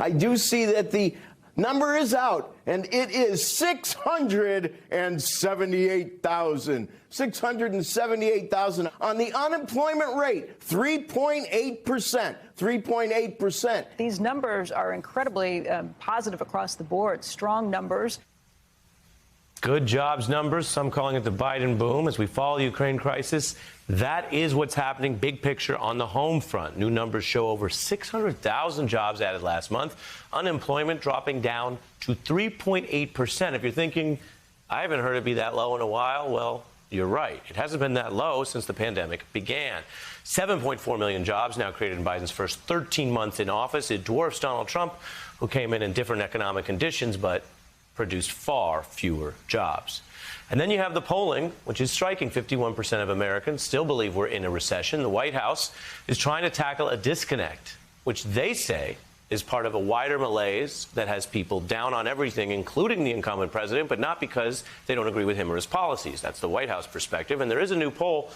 I do see that the number is out, and it is 678,000. 678,000 on the unemployment rate, 3.8%. 3.8%. These numbers are incredibly positive across the board, strong numbers. Good jobs numbers, some calling it the Biden boom. As we follow the Ukraine crisis, that is what's happening. Big picture on the home front. New numbers show over 600,000 jobs added last month. Unemployment dropping down to 3.8%. If you're thinking, I haven't heard it be that low in a while, well, you're right. It hasn't been that low since the pandemic began. 7.4 million jobs now created in Biden's first 13 months in office. It dwarfs Donald Trump, who came in different economic conditions, but produced far fewer jobs. And then you have the polling, which is striking. 51% of Americans still believe we're in a recession. The White House is trying to tackle a disconnect, which they say is part of a wider malaise that has people down on everything, including the incumbent president, but not because they don't agree with him or his policies. That's the White House perspective. And there is a new poll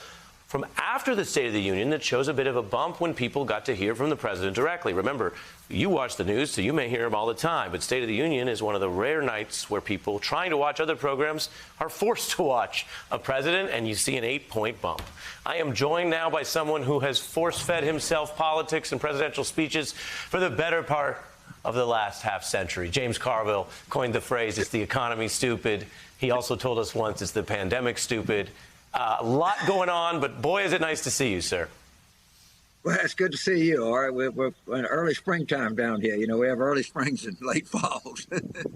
from after the State of the Union that shows a bit of a bump when people got to hear from the president directly. Remember, you watch the news, so you may hear him all the time, but State of the Union is one of the rare nights where people trying to watch other programs are forced to watch a president, and you see an 8-point bump. I am joined now by someone who has force-fed himself politics and presidential speeches for the better part of the last half-century. James Carville coined the phrase, "It's the economy, stupid." He also told us once, "It's the pandemic, stupid." A lot going on, but boy, is it nice to see you, sir. Well, it's good to see you. All right, we're in early springtime down here. You know, we have early springs and late falls.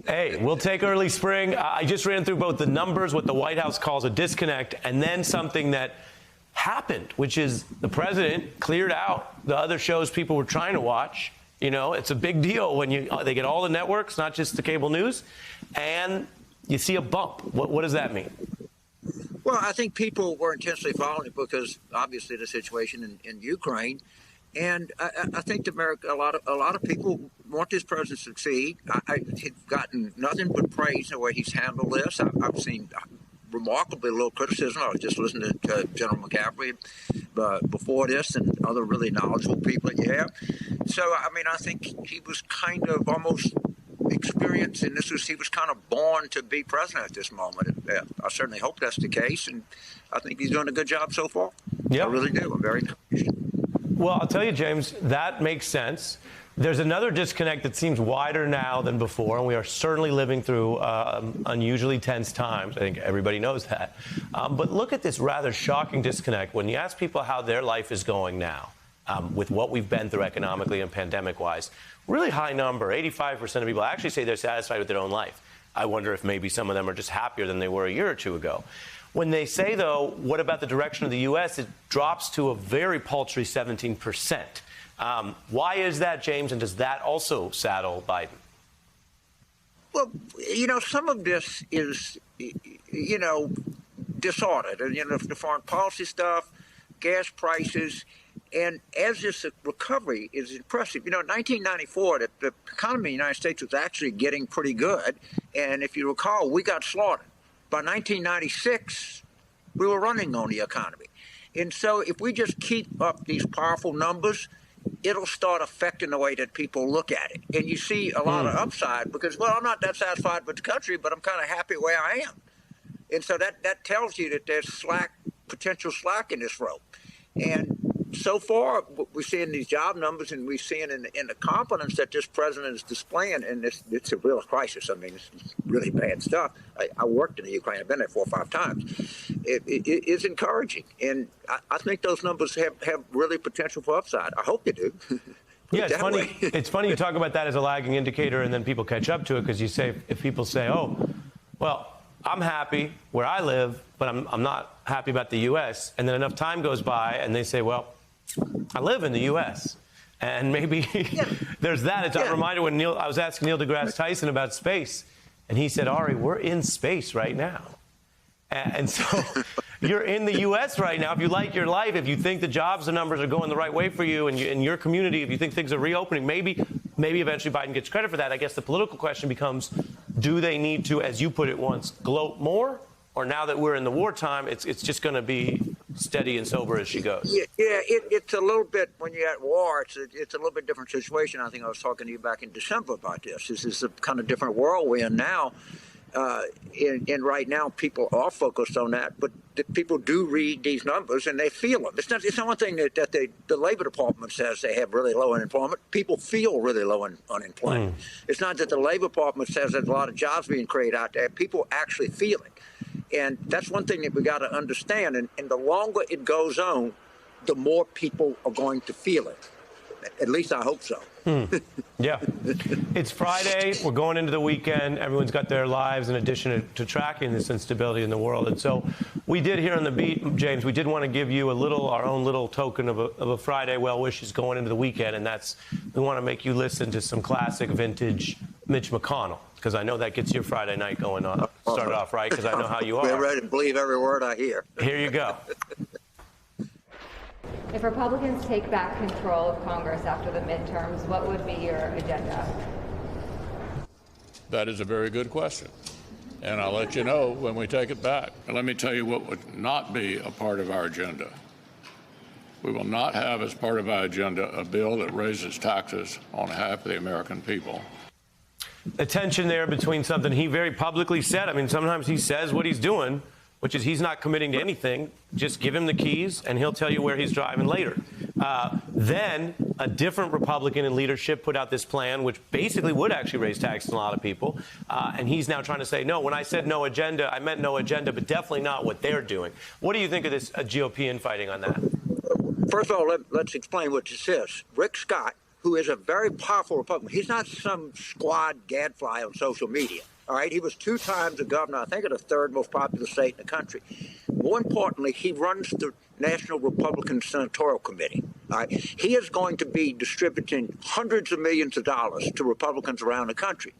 Hey, we'll take early spring. I just ran through both the numbers, what the White House calls a disconnect, and then something that happened, which is the president cleared out the other shows people were trying to watch. You know, it's a big deal when they get all the networks, not just the cable news, and you see a bump. What does that mean? Well, I think people were intensely following it because obviously the situation in Ukraine, and I think a lot of people want this president to succeed. He's gotten nothing but praise the way he's handled this. I've seen remarkably little criticism. I was just listening to General McCaffrey before this and other really knowledgeable people that you have. So, I mean, I think he was kind of almost experienced, and he was kind of born to be president at this moment. I certainly hope that's the case, and I think he's doing a good job so far. Yep. I really do. I'm very encouraged. Well, I'll tell you, James, that makes sense. There's another disconnect that seems wider now than before, and we are certainly living through unusually tense times. I think everybody knows that. But look at this rather shocking disconnect. When you ask people how their life is going now, with what we've been through economically and pandemic-wise, really high number, 85% of people actually say they're satisfied with their own life. I wonder if maybe some of them are just happier than they were a year or two ago. When they say, though, what about the direction of the U.S., it drops to a very paltry 17%. Why is that, James, and does that also saddle Biden? Well, you know, some of this is, you know, disordered. And, you know, the foreign policy stuff, gas prices, and as this recovery is impressive, you know, in 1994, the economy in the United States was actually getting pretty good. And if you recall, we got slaughtered. By 1996, we were running on the economy. And so if we just keep up these powerful numbers, it'll start affecting the way that people look at it. And you see a lot of upside because, well, I'm not that satisfied with the country, but I'm kind of happy where I am. And so that tells you that there's potential slack in this rope. And so far, we're seeing these job numbers, and we're seeing in the confidence that this president is displaying, and it's a real crisis. I mean, it's really bad stuff. I worked in the Ukraine. I've been there 4 or 5 times. It is encouraging, and I think those numbers have really potential for upside. I hope they do. Yeah, it's funny. It's funny you talk about that as a lagging indicator, and then people catch up to it because you say, if people say, oh, well, I'm happy where I live, but I'm not happy about the U.S., and then enough time goes by, and they say, well, I live in the U.S., and maybe there's that. It's a reminder when I was asking Neil deGrasse Tyson about space, and he said, Ari, we're in space right now. And so you're in the U.S. right now. If you like your life, if you think the jobs and numbers are going the right way for you and in your community, if you think things are reopening, maybe eventually Biden gets credit for that. I guess the political question becomes, do they need to, as you put it once, gloat more? Or now that we're in the wartime, it's just going to be steady and sober as she goes. Yeah, it's a little bit, when you're at war, it's a little bit different situation. I think I was talking to you back in December about this. This is a kind of different world we're in now. And right now, people are focused on that, but people do read these numbers and they feel them. It's not one thing that the Labor Department says they have really low unemployment. People feel really low unemployment. It's not that the Labor Department says there's a lot of jobs being created out there. People actually feel it. And that's one thing that we got to understand. And the longer it goes on, the more people are going to feel it. At least I hope so. Yeah. It's Friday. We're going into the weekend. Everyone's got their lives in addition to tracking this instability in the world. And so we did here on the beat, James, we did want to give you our own little token of a Friday well wishes going into the weekend. And that's, we want to make you listen to some classic vintage Mitch McConnell, because I know that gets your Friday night going on. Started off right, because I know how you are. We're ready to believe every word I hear. Here you go. If Republicans take back control of Congress after the midterms, what would be your agenda? That is a very good question. And I'll let you know when we take it back. And let me tell you what would not be a part of our agenda. We will not have as part of our agenda a bill that raises taxes on half of the American people. The tension there between something he very publicly said. I mean, sometimes he says what he's doing, which is he's not committing to anything. Just give him the keys, and he'll tell you where he's driving later. Then a different Republican in leadership put out this plan, which basically would actually raise taxes on a lot of people. And he's now trying to say, no, when I said no agenda, I meant no agenda, but definitely not what they're doing. What do you think of this GOP infighting on that? First of all, let's explain what this is. Rick Scott, who is a very powerful Republican, he's not some squad gadfly on social media. All right, he was 2 times the governor, I think, of the 3rd most popular state in the country. More importantly, he runs the National Republican Senatorial Committee. All right, he is going to be distributing hundreds of millions of dollars to Republicans around the country.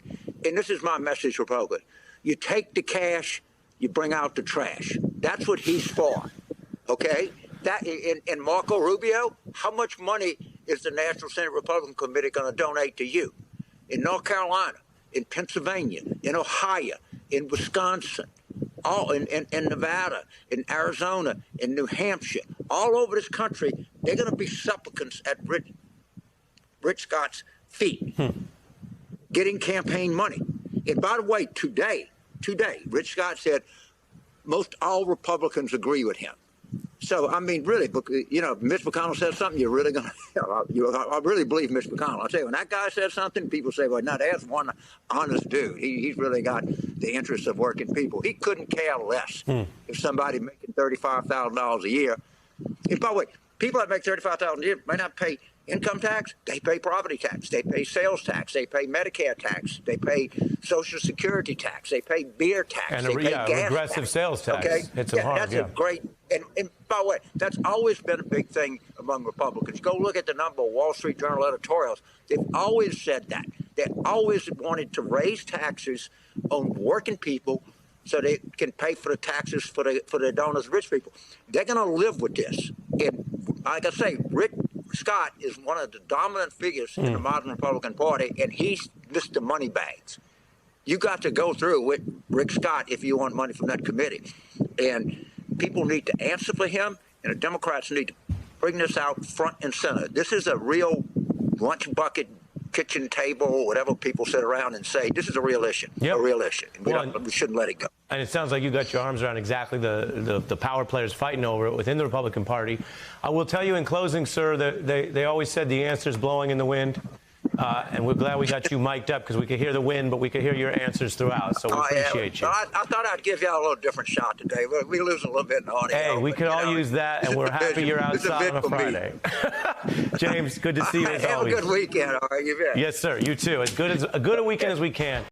And this is my message, Republican. You take the cash, you bring out the trash. That's what he's for. Okay? That and Marco Rubio, how much money is the National Senate Republican Committee going to donate to you? In North Carolina, in Pennsylvania, in Ohio, in Wisconsin, all in Nevada, in Arizona, in New Hampshire, all over this country, they're going to be supplicants at Rick Scott's feet, getting campaign money. And by the way, today, Rick Scott said most all Republicans agree with him. So, I mean, really, you know, if Mitch McConnell says something, you're really going to, I really believe Mitch McConnell. I tell you, when that guy says something, people say, well, now there's one honest dude. He's really got the interests of working people. He couldn't care less if somebody making $35,000 a year. And by the way, people that make $35,000 a year may not pay income tax. They pay property tax. They pay sales tax. They pay Medicare tax. They pay Social Security tax. They pay beer tax. And they pay gas regressive tax. sales tax. Okay? Hits them hard. That's a great. And by the way, that's always been a big thing among Republicans. Go look at the number of Wall Street Journal editorials. They've always said that. They always wanted to raise taxes on working people so they can pay for the taxes for the donors, rich people. They're going to live with this. And like I say, Rick Scott is one of the dominant figures in the modern Republican Party, and he's Mr. Moneybags. You got to go through with Rick Scott if you want money from that committee. And people need to answer for him, and the Democrats need to bring this out front and center. This is a real lunch bucket, kitchen table, whatever people sit around and say. This is a real issue, a real issue. And we shouldn't let it go. And it sounds like you got your arms around exactly the power players fighting over it within the Republican Party. I will tell you in closing, sir, that they always said the answer's blowing in the wind. And we're glad we got you mic'd up because we could hear the wind, but we could hear your answers throughout. So we appreciate you. I thought I'd give y'all a little different shot today. We lose a little bit in the audio. Hey, we could all use that, and we're happy you're outside on a Friday. James, good to see you as always. Have a good weekend, all right? You bet. Yes, sir. You too. As good a weekend as we can.